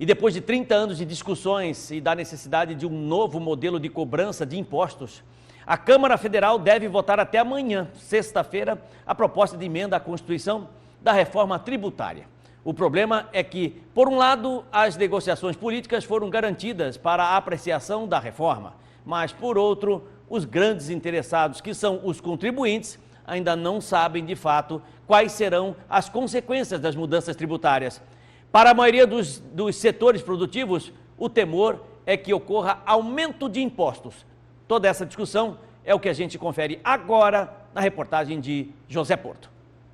E depois de 30 anos de discussões e da necessidade de um novo modelo de cobrança de impostos, a Câmara Federal deve votar até amanhã, sexta-feira, a proposta de emenda à Constituição da reforma tributária. O problema é que, por um lado, as negociações políticas foram garantidas para a apreciação da reforma, mas, por outro, os grandes interessados, que são os contribuintes, ainda não sabem, de fato, quais serão as consequências das mudanças tributárias. Para a maioria dos setores produtivos, o temor é que ocorra aumento de impostos. Toda essa discussão é o que a gente confere agora na reportagem de José Porto.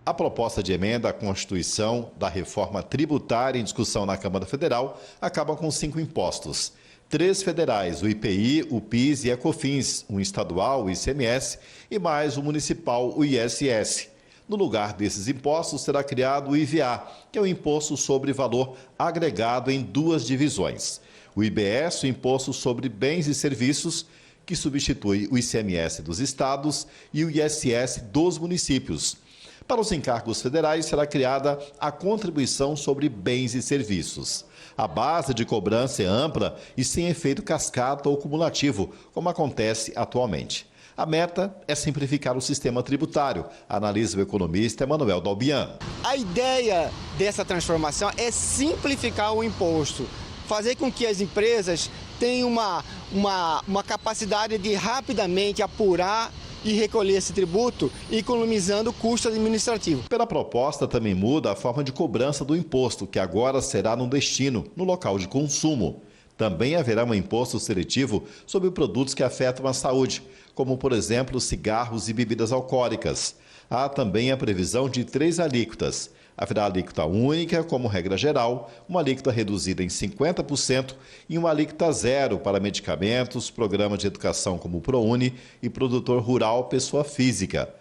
A proposta de emenda à Constituição da reforma tributária em discussão na Câmara Federal acaba com 5 impostos. 3 federais, o IPI, o PIS e a COFINS, um estadual, o ICMS, e mais o municipal, o ISS. No lugar desses impostos será criado o IVA, que é o Imposto sobre Valor Agregado em 2 divisões. O IBS, o Imposto sobre Bens e Serviços, que substitui o ICMS dos estados, e o ISS dos municípios. Para os encargos federais será criada a Contribuição sobre Bens e Serviços. A base de cobrança é ampla e sem efeito cascata ou cumulativo, como acontece atualmente. A meta é simplificar o sistema tributário, analisa o economista Emanuel Dalbian. A ideia dessa transformação é simplificar o imposto, fazer com que as empresas tenham uma capacidade de rapidamente apurar e recolher esse tributo, economizando o custo administrativo. Pela proposta também muda a forma de cobrança do imposto, que agora será no destino, no local de consumo. Também haverá um imposto seletivo sobre produtos que afetam a saúde, como, por exemplo, cigarros e bebidas alcoólicas. Há também a previsão de 3 alíquotas. Haverá alíquota única, como regra geral, uma alíquota reduzida em 50% e uma alíquota zero para medicamentos, programas de educação como o ProUni e produtor rural pessoa física.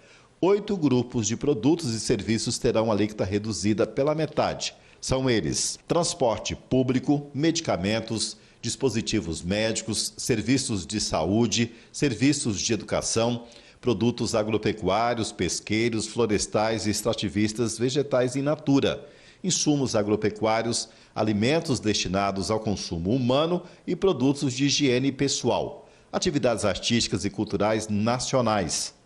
8 grupos de produtos e serviços terão alíquota reduzida pela metade. São eles: transporte público, medicamentos, dispositivos médicos, serviços de saúde, serviços de educação, produtos agropecuários, pesqueiros, florestais e extrativistas vegetais in natura, insumos agropecuários, alimentos destinados ao consumo humano e produtos de higiene pessoal, atividades artísticas e culturais nacionais.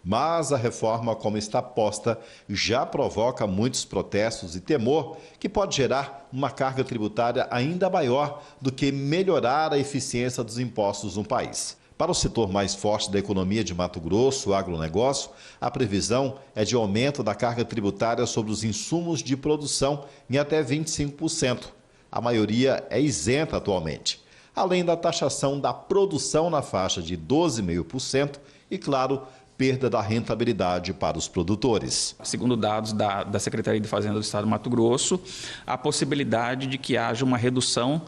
Mas a reforma, como está posta, já provoca muitos protestos e temor que pode gerar uma carga tributária ainda maior do que melhorar a eficiência dos impostos no país. Para o setor mais forte da economia de Mato Grosso, o agronegócio, a previsão é de aumento da carga tributária sobre os insumos de produção em até 25%. A maioria é isenta atualmente, além da taxação da produção na faixa de 12,5% e, claro, perda da rentabilidade para os produtores. Segundo dados da Secretaria de Fazenda do Estado do Mato Grosso, a possibilidade de que haja uma redução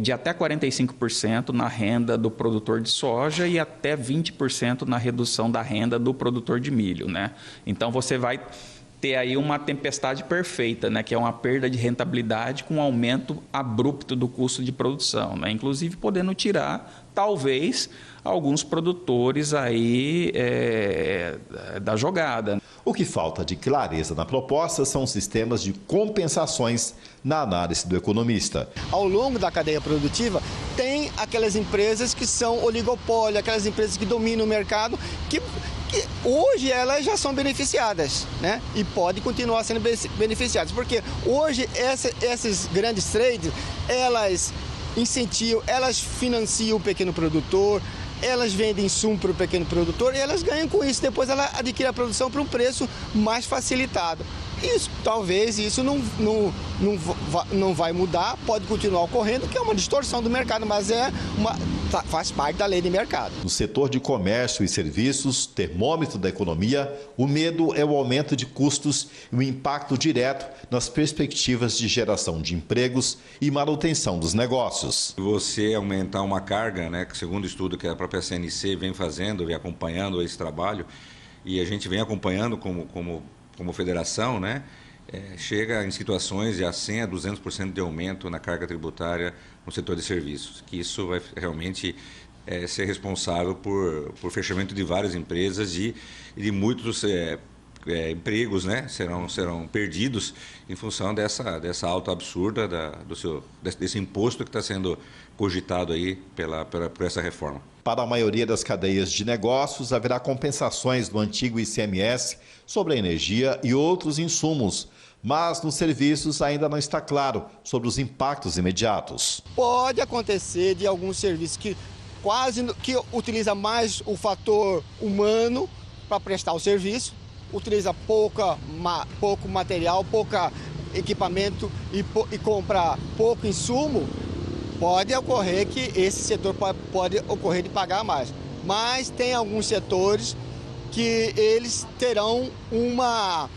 de até 45% na renda do produtor de soja e até 20% na redução da renda do produtor de milho, né? Então você vai ter aí uma tempestade perfeita, né? Que é uma perda de rentabilidade com um aumento abrupto do custo de produção, né? Inclusive podendo tirar, talvez, alguns produtores aí da jogada. O que falta de clareza na proposta são sistemas de compensações na análise do economista. Ao longo da cadeia produtiva, tem aquelas empresas que são oligopólio, aquelas empresas que dominam o mercado, que hoje elas já são beneficiadas, né? E podem continuar sendo beneficiadas, porque hoje esses grandes trades, elas incentivam, elas financiam o pequeno produtor, elas vendem insumo para o pequeno produtor e elas ganham com isso. Depois ela adquire a produção por um preço mais facilitado. Isso, talvez isso não vai mudar, pode continuar ocorrendo, que é uma distorção do mercado, mas faz parte da lei de mercado. No setor de comércio e serviços, termômetro da economia, o medo é o aumento de custos e o impacto direto nas perspectivas de geração de empregos e manutenção dos negócios. Você aumentar uma carga, né, que segundo o estudo que a própria CNC vem fazendo, vem acompanhando esse trabalho, e a gente vem acompanhando como federação, né, chega em situações de a 100% a 200% de aumento na carga tributária no setor de serviços, que isso vai realmente ser responsável por fechamento de várias empresas e de muitos empregos, né, serão perdidos em função dessa alta absurda desse imposto que está sendo cogitado aí por essa reforma. Para a maioria das cadeias de negócios, haverá compensações do antigo ICMS sobre a energia e outros insumos, mas nos serviços ainda não está claro sobre os impactos imediatos. Pode acontecer de alguns serviços que utiliza mais o fator humano para prestar o serviço, utiliza pouco material, pouco equipamento e compra pouco insumo, pode ocorrer que esse setor pode ocorrer de pagar mais. Mas tem alguns setores que eles terão uma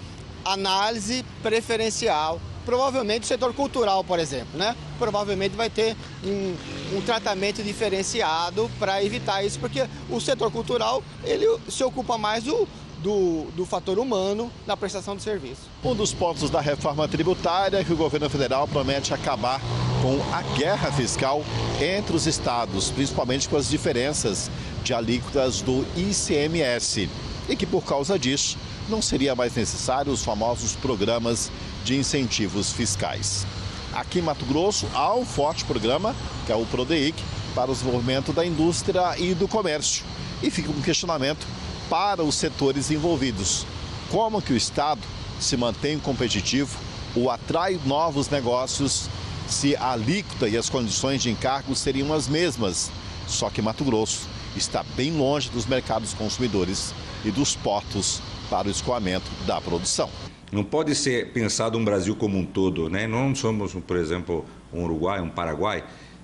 análise preferencial. Provavelmente o setor cultural, por exemplo, né? Provavelmente vai ter um tratamento diferenciado para evitar isso, porque o setor cultural ele se ocupa mais do fator humano na prestação de serviço. Um dos pontos da reforma tributária é que o governo federal promete acabar com a guerra fiscal entre os estados, principalmente com as diferenças de alíquotas do ICMS, e que por causa disso não seria mais necessário os famosos programas de incentivos fiscais. Aqui em Mato Grosso há um forte programa, que é o PRODEIC, para o desenvolvimento da indústria e do comércio. E fica um questionamento para os setores envolvidos. Como que o Estado se mantém competitivo ou atrai novos negócios se a alíquota e as condições de encargo seriam as mesmas? Só que Mato Grosso está bem longe dos mercados consumidores e dos portos para o escoamento da produção. Não pode ser pensado um Brasil como um todo, né? Não somos, por exemplo, um Uruguai, um Paraguai,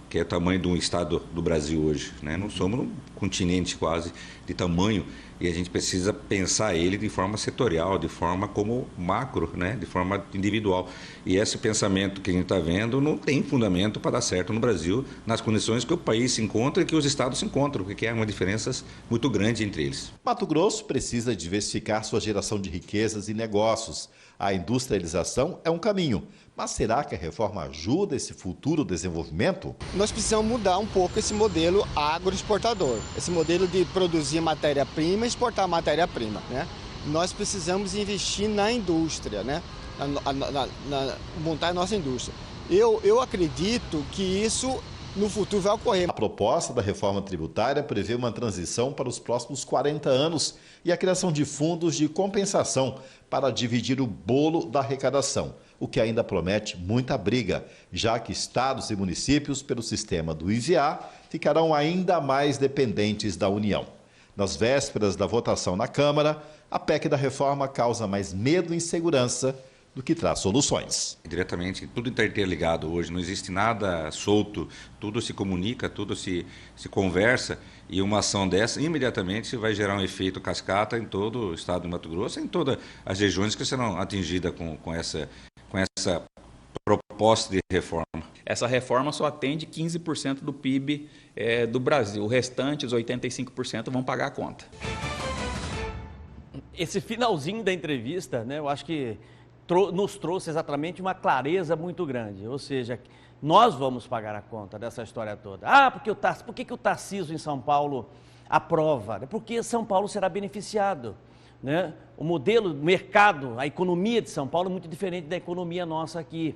que é o tamanho de um estado do Brasil hoje, né? Não somos um continente quase de tamanho e a gente precisa pensar ele de forma setorial, de forma como macro, né? De forma individual. E esse pensamento que a gente está vendo não tem fundamento para dar certo no Brasil, nas condições que o país se encontra e que os estados se encontram, porque há uma diferença muito grande entre eles. Mato Grosso precisa diversificar sua geração de riquezas e negócios. A industrialização é um caminho. Mas será que a reforma ajuda esse futuro desenvolvimento? Nós precisamos mudar um pouco esse modelo agroexportador, esse modelo de produzir matéria-prima e exportar matéria-prima, né? Nós precisamos investir na indústria, né? Montar a nossa indústria. Eu acredito que isso no futuro vai ocorrer. A proposta da reforma tributária prevê uma transição para os próximos 40 anos e a criação de fundos de compensação para dividir o bolo da arrecadação, o que ainda promete muita briga, já que estados e municípios, pelo sistema do IVA, ficarão ainda mais dependentes da União. Nas vésperas da votação na Câmara, a PEC da reforma causa mais medo e insegurança do que traz soluções. Diretamente, tudo está interligado hoje, não existe nada solto, tudo se comunica, tudo se conversa, e uma ação dessa imediatamente vai gerar um efeito cascata em todo o estado de Mato Grosso, em todas as regiões que serão atingidas com essa proposta de reforma. Essa reforma só atende 15% do PIB do Brasil, o restante, os 85%, vão pagar a conta. Esse finalzinho da entrevista, né, eu acho que nos trouxe exatamente uma clareza muito grande, ou seja, nós vamos pagar a conta dessa história toda. Por que o Tarcísio em São Paulo aprova? Porque São Paulo será beneficiado, né? O modelo, o mercado, a economia de São Paulo é muito diferente da economia nossa aqui.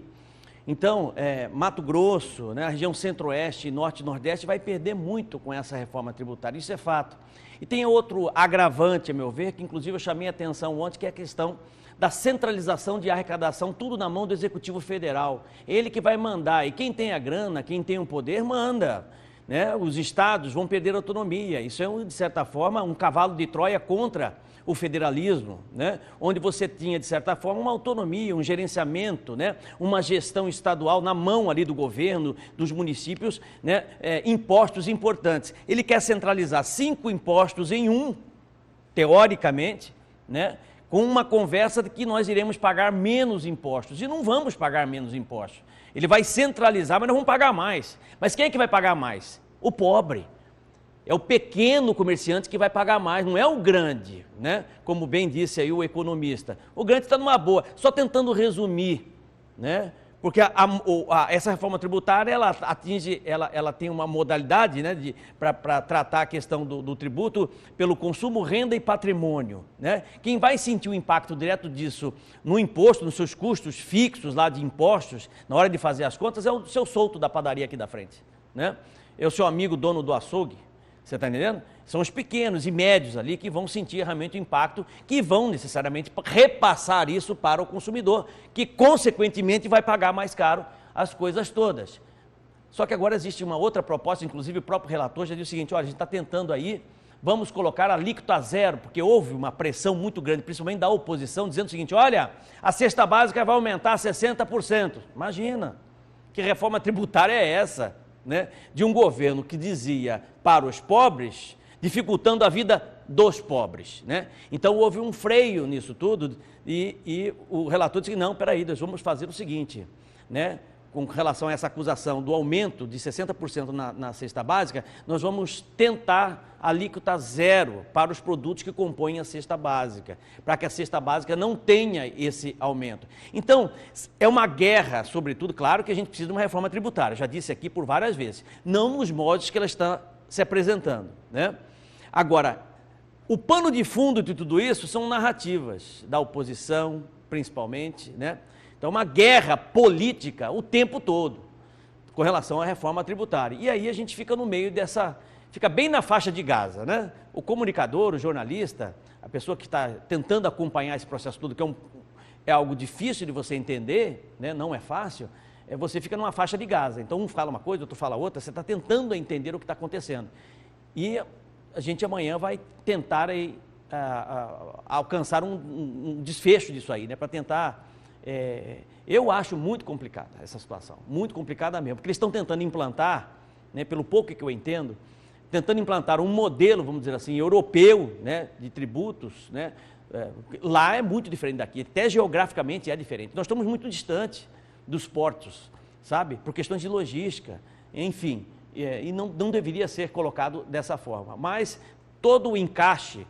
Então, Mato Grosso, né, a região centro-oeste, norte e nordeste vai perder muito com essa reforma tributária, isso é fato. E tem outro agravante, a meu ver, que inclusive eu chamei a atenção ontem, que é a questão da centralização de arrecadação, tudo na mão do Executivo Federal. Ele que vai mandar, e quem tem a grana, quem tem o poder, manda, né? Os estados vão perder autonomia. Isso é, de certa forma, um cavalo de Troia contra o federalismo, né? Onde você tinha, de certa forma, uma autonomia, um gerenciamento, né? Uma gestão estadual na mão ali do governo, dos municípios, né? Impostos importantes. Ele quer centralizar 5 impostos em um, teoricamente, né? Com uma conversa de que nós iremos pagar menos impostos. E não vamos pagar menos impostos. Ele vai centralizar, mas não vamos pagar mais. Mas quem é que vai pagar mais? O pobre. É o pequeno comerciante que vai pagar mais, não é o grande, né? Como bem disse aí o economista. O grande está numa boa. Só tentando resumir, né? Porque essa reforma tributária, ela atinge, ela tem uma modalidade, né, para tratar a questão do tributo pelo consumo, renda e patrimônio, né? Quem vai sentir o impacto direto disso no imposto, nos seus custos fixos lá de impostos, na hora de fazer as contas, é o seu solto da padaria aqui da frente, né? É o seu amigo dono do açougue, você está entendendo? São os pequenos e médios ali que vão sentir realmente o impacto, que vão necessariamente repassar isso para o consumidor, que consequentemente vai pagar mais caro as coisas todas. Só que agora existe uma outra proposta, inclusive o próprio relator já disse o seguinte: olha, a gente está tentando aí, vamos colocar a alíquota zero, porque houve uma pressão muito grande, principalmente da oposição, dizendo o seguinte: olha, a cesta básica vai aumentar 60%. Imagina, que reforma tributária é essa, né? De um governo que dizia para os pobres, dificultando a vida dos pobres, né? Então houve um freio nisso tudo e o relator disse: não, peraí, nós vamos fazer o seguinte, né? Com relação a essa acusação do aumento de 60% na cesta básica, nós vamos tentar a alíquota zero para os produtos que compõem a cesta básica, para que a cesta básica não tenha esse aumento. Então, é uma guerra, sobretudo, claro que a gente precisa de uma reforma tributária, já disse aqui por várias vezes, não nos moldes que ela está se apresentando, né? Agora, o pano de fundo de tudo isso são narrativas da oposição, principalmente, né? Então, uma guerra política o tempo todo com relação à reforma tributária. E aí a gente fica no meio fica bem na faixa de Gaza, né? O comunicador, o jornalista, a pessoa que está tentando acompanhar esse processo todo, que é algo difícil de você entender, né? Não é fácil, você fica numa faixa de Gaza. Então, um fala uma coisa, outro fala outra, você está tentando entender o que está acontecendo. E a gente amanhã vai tentar alcançar um desfecho disso aí, né? Para tentar... eu acho muito complicada essa situação, muito complicada mesmo, porque eles estão tentando implantar, né, pelo pouco que eu entendo, tentando implantar um modelo, vamos dizer assim, europeu, né, de tributos, né? Lá é muito diferente daqui, até geograficamente é diferente. Nós estamos muito distantes dos portos, sabe, por questões de logística, enfim, e não deveria ser colocado dessa forma, mas todo o encaixe,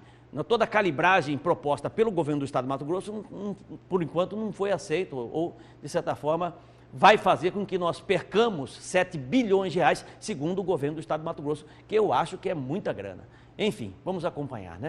toda a calibragem proposta pelo governo do estado de Mato Grosso, por enquanto, não foi aceito, ou, de certa forma, vai fazer com que nós percamos 7 bilhões de reais, segundo o governo do estado de Mato Grosso, que eu acho que é muita grana. Enfim, vamos acompanhar, né?